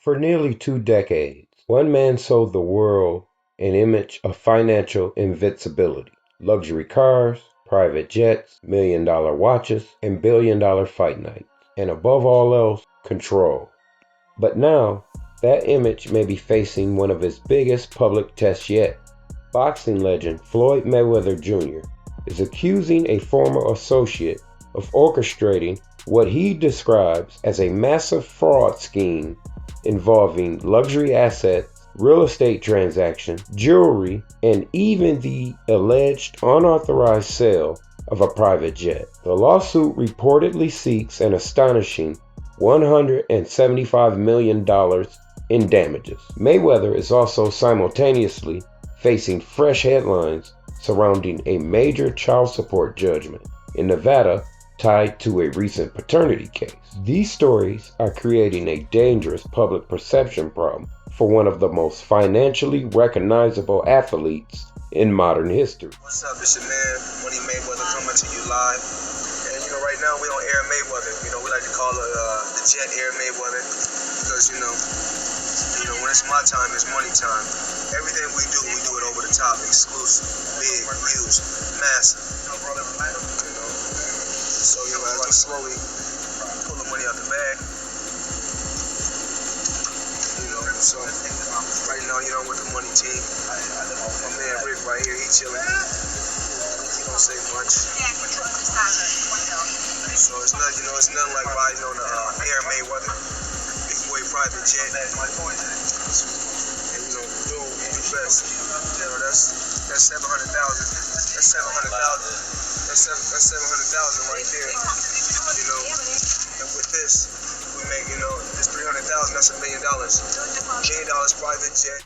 For nearly 2 decades, one man sold the world an image of financial invincibility. Luxury cars, private jets, million-dollar watches, and billion-dollar fight nights. And above all else, control. But now, that image may be facing one of its biggest public tests yet. Boxing legend Floyd Mayweather Jr. is accusing a former associate of orchestrating what he describes as a massive fraud scheme involving luxury assets, real estate transactions, jewelry, and even the alleged unauthorized sale of a private jet. The lawsuit reportedly seeks an astonishing $175 million in damages. Mayweather is also simultaneously facing fresh headlines surrounding a major child support judgment in Nevada tied to a recent paternity case. These stories are creating a dangerous public perception problem for one of the most financially recognizable athletes in modern history. What's up, it's your man, Money Mayweather, coming to you live. And right now we on Air Mayweather. We like to call it the Jet Air Mayweather because when it's my time, it's money time. Everything we do it over the top, exclusive, big, huge, massive. So as we slowly pull the money out the bag, so right now, with the money team, my man Rick right here, he chilling. He don't say much. So it's nothing like riding on the Air Mayweather, big boy private jet. And do the best. That's 700,000. That's 700,000. That's 700,000 right there. And with this, we make this 300,000. That's $1 million. $1 million private jet.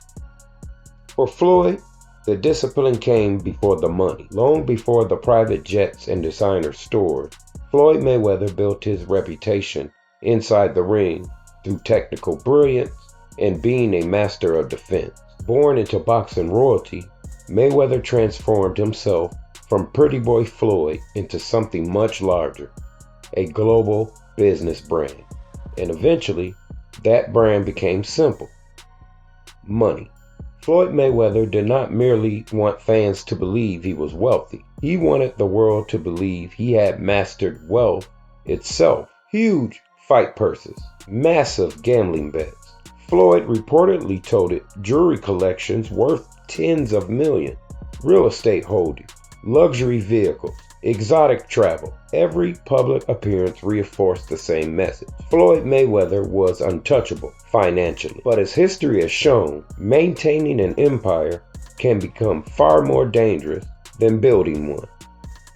For Floyd, the discipline came before the money. Long before the private jets and designer stores, Floyd Mayweather built his reputation inside the ring through technical brilliance and being a master of defense. Born into boxing royalty, Mayweather transformed himself from Pretty Boy Floyd into something much larger, a global business brand. And eventually, that brand became simple: money. Floyd Mayweather did not merely want fans to believe he was wealthy. He wanted the world to believe he had mastered wealth itself. Huge fight purses, massive gambling bets. Floyd reportedly toted jewelry collections worth tens of millions, real estate holdings, luxury vehicles, exotic travel. Every public appearance reinforced the same message. Floyd Mayweather was untouchable financially, but as history has shown, maintaining an empire can become far more dangerous than building one.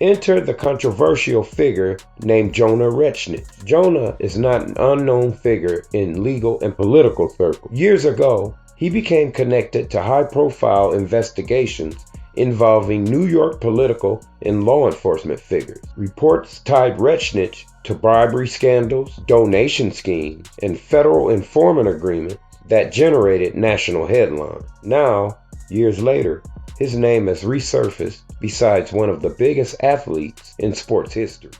Enter the controversial figure named Jonah Rechnitz. Jonah is not an unknown figure in legal and political circles. Years ago, he became connected to high-profile investigations involving New York political and law enforcement figures. Reports tied Rechnitz to bribery scandals, donation schemes, and federal informant agreements that generated national headlines. Now, years later, his name has resurfaced besides one of the biggest athletes in sports history.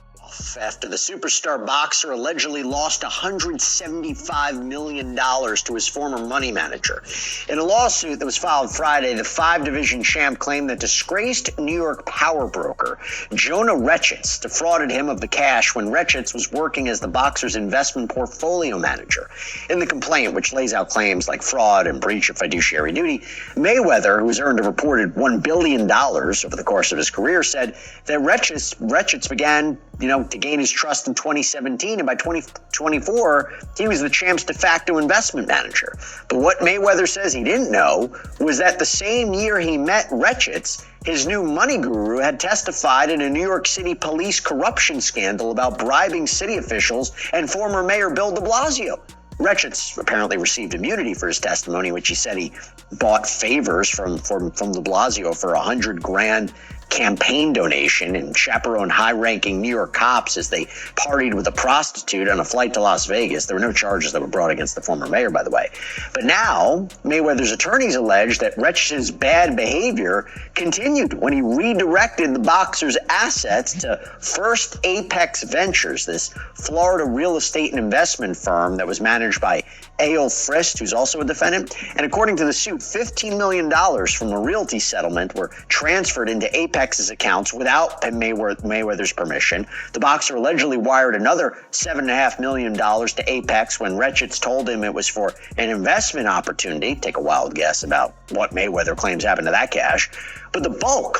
After the superstar boxer allegedly lost $175 million to his former money manager. In a lawsuit that was filed Friday, the 5-division champ claimed that disgraced New York power broker Jonah Rechnitz defrauded him of the cash when Rechnitz was working as the boxer's investment portfolio manager. In the complaint, which lays out claims like fraud and breach of fiduciary duty, Mayweather, who has earned a reported $1 billion over the course of his career, said that Rechnitz began to gain his trust in 2017, and by 2024, he was the champ's de facto investment manager. But what Mayweather says he didn't know was that the same year he met Rechnitz, his new money guru had testified in a New York City police corruption scandal about bribing city officials and former Mayor Bill de Blasio. Rechnitz apparently received immunity for his testimony, which he said he bought favors from de Blasio for $100,000 campaign donation and chaperoned high-ranking New York cops as they partied with a prostitute on a flight to Las Vegas. There were no charges that were brought against the former mayor, by the way. But now, Mayweather's attorneys allege that Recic's bad behavior continued when he redirected the boxer's assets to First Apex Ventures, this Florida real estate and investment firm that was managed by A.O. Frist, who's also a defendant. And according to the suit, $15 million from a realty settlement were transferred into Apex's accounts without Mayweather's permission. The boxer allegedly wired another $7.5 million to Apex when Recich told him it was for an investment opportunity. Take a wild guess about what Mayweather claims happened to that cash. But the bulk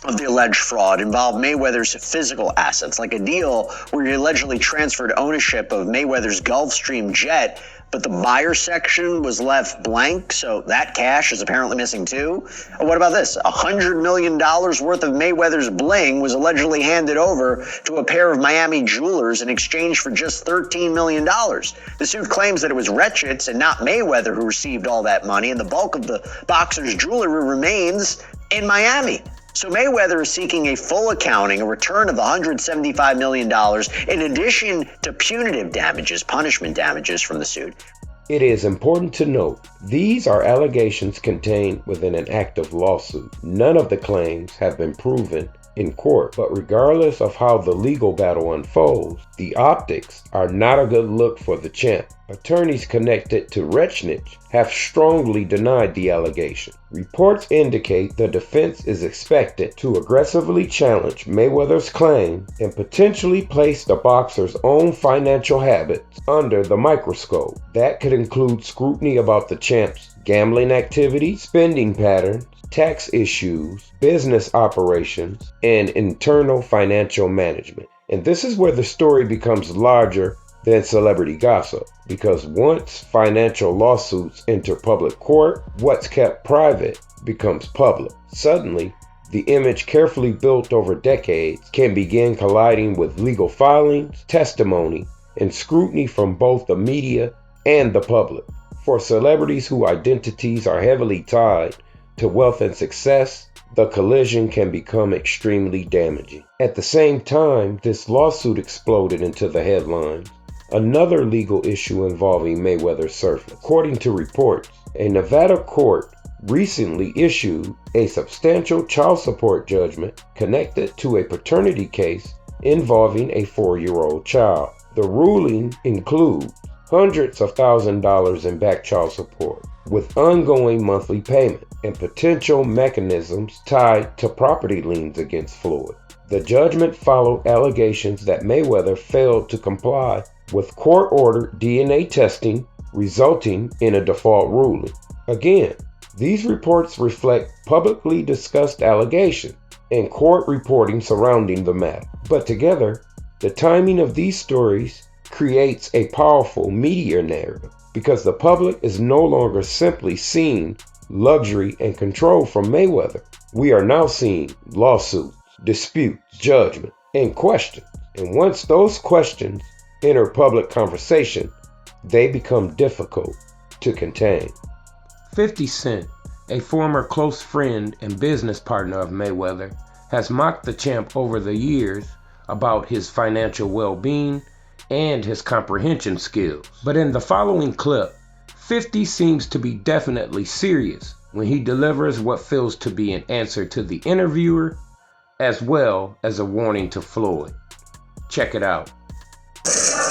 of the alleged fraud involved Mayweather's physical assets, like a deal where he allegedly transferred ownership of Mayweather's Gulfstream jet, but the buyer section was left blank, so that cash is apparently missing too. Or what about this? $100 million worth of Mayweather's bling was allegedly handed over to a pair of Miami jewelers in exchange for just $13 million. The suit claims that it was Recich and not Mayweather who received all that money, and the bulk of the boxer's jewelry remains in Miami. So Mayweather is seeking a full accounting, a return of $175 million, in addition to punitive damages, punishment damages from the suit. It is important to note, these are allegations contained within an active lawsuit. None of the claims have been proven in court, but regardless of how the legal battle unfolds, the optics are not a good look for the champ. Attorneys connected to Recich have strongly denied the allegation. Reports indicate the defense is expected to aggressively challenge Mayweather's claim and potentially place the boxer's own financial habits under the microscope. That could include scrutiny about the champ's gambling activity, spending patterns, tax issues, business operations, and internal financial management. And this is where the story becomes larger than celebrity gossip, because once financial lawsuits enter public court, what's kept private becomes public. Suddenly, the image carefully built over decades can begin colliding with legal filings, testimony, and scrutiny from both the media and the public. For celebrities whose identities are heavily tied to wealth and success, the collision can become extremely damaging. At the same time this lawsuit exploded into the headlines, another legal issue involving Mayweather surfaced. According to reports, a Nevada court recently issued a substantial child support judgment connected to a paternity case involving a 4-year-old child. The ruling includes hundreds of thousands of dollars in back child support, with ongoing monthly payment and potential mechanisms tied to property liens against Floyd. The judgment followed allegations that Mayweather failed to comply with court-ordered DNA testing, resulting in a default ruling. Again, these reports reflect publicly discussed allegations and court reporting surrounding the matter. But together, the timing of these stories creates a powerful media narrative, because the public is no longer simply seeing luxury and control from Mayweather. We are now seeing lawsuits, disputes, judgment, and questions. And once those questions enter public conversation, they become difficult to contain. 50 Cent, a former close friend and business partner of Mayweather, has mocked the champ over the years about his financial well-being and his comprehension skills. But in the following clip, 50 seems to be definitely serious when he delivers what feels to be an answer to the interviewer, as well as a warning to Floyd. Check it out.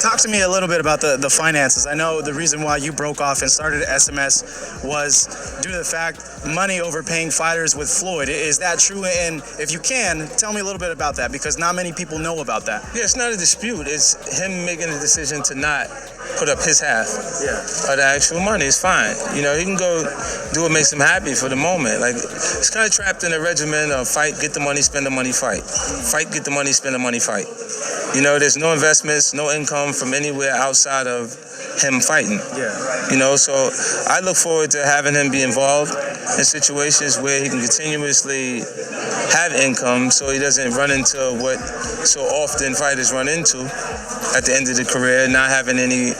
Talk to me a little bit about the finances. I know the reason why you broke off and started SMS was due to the fact money overpaying fighters with Floyd. Is that true? And if you can, tell me a little bit about that, because not many people know about that. Yeah, it's not a dispute. It's him making a decision to not put up his half of the actual money. It's fine. You know, he can go do what makes him happy for the moment. Like, it's kind of trapped in a regimen of fight, get the money, spend the money, fight. Fight, get the money, spend the money, fight. You know, there's no investments, no income from anywhere outside of him fighting. Yeah. You know, so I look forward to having him be involved in situations where he can continuously have income, so he doesn't run into what so often fighters run into at the end of the career, not having any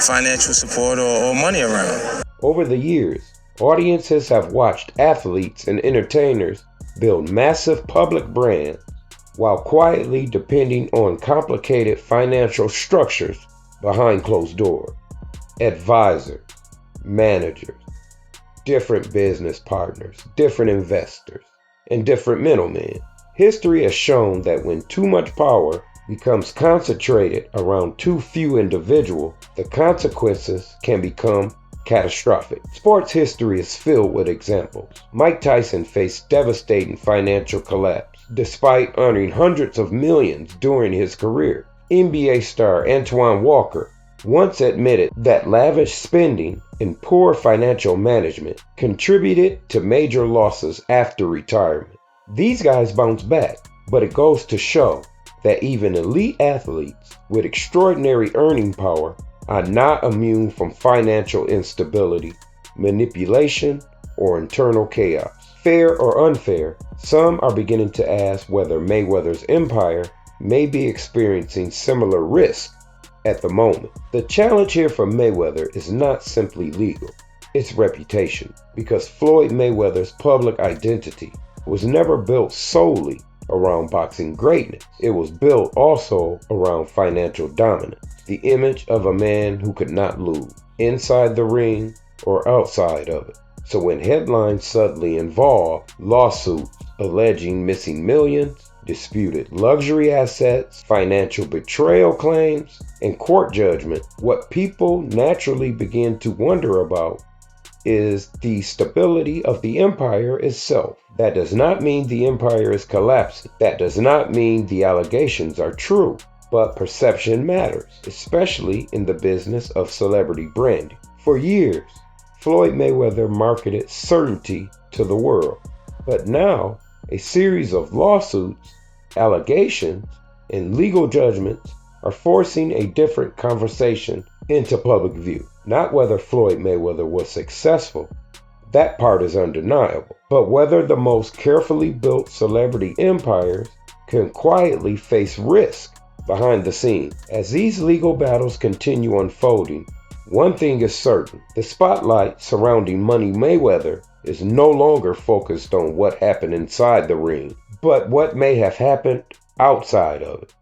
financial support or money around. Over the years, audiences have watched athletes and entertainers build massive public brands while quietly depending on complicated financial structures behind closed doors. Advisors, managers, different business partners, different investors, and different middlemen. History has shown that when too much power becomes concentrated around too few individuals, the consequences can become catastrophic. Sports history is filled with examples. Mike Tyson faced devastating financial collapse despite earning hundreds of millions during his career. NBA star Antoine Walker once admitted that lavish spending and poor financial management contributed to major losses after retirement. These guys bounce back, but it goes to show that even elite athletes with extraordinary earning power are not immune from financial instability, manipulation, or internal chaos. Fair or unfair, some are beginning to ask whether Mayweather's empire may be experiencing similar risk at the moment. The challenge here for Mayweather is not simply legal, it's reputation, because Floyd Mayweather's public identity was never built solely around boxing greatness. It was built also around financial dominance, the image of a man who could not lose, inside the ring or outside of it. So when headlines suddenly involve lawsuits alleging missing millions, disputed luxury assets, financial betrayal claims, and court judgment, what people naturally begin to wonder about is the stability of the empire itself. That does not mean the empire is collapsing. That does not mean the allegations are true. But perception matters, especially in the business of celebrity branding. For years, Floyd Mayweather marketed certainty to the world. But now, a series of lawsuits, allegations, and legal judgments are forcing a different conversation into public view. Not whether Floyd Mayweather was successful, that part is undeniable, but whether the most carefully built celebrity empires can quietly face risk behind the scenes. As these legal battles continue unfolding, one thing is certain: the spotlight surrounding Money Mayweather is no longer focused on what happened inside the ring, but what may have happened outside of it.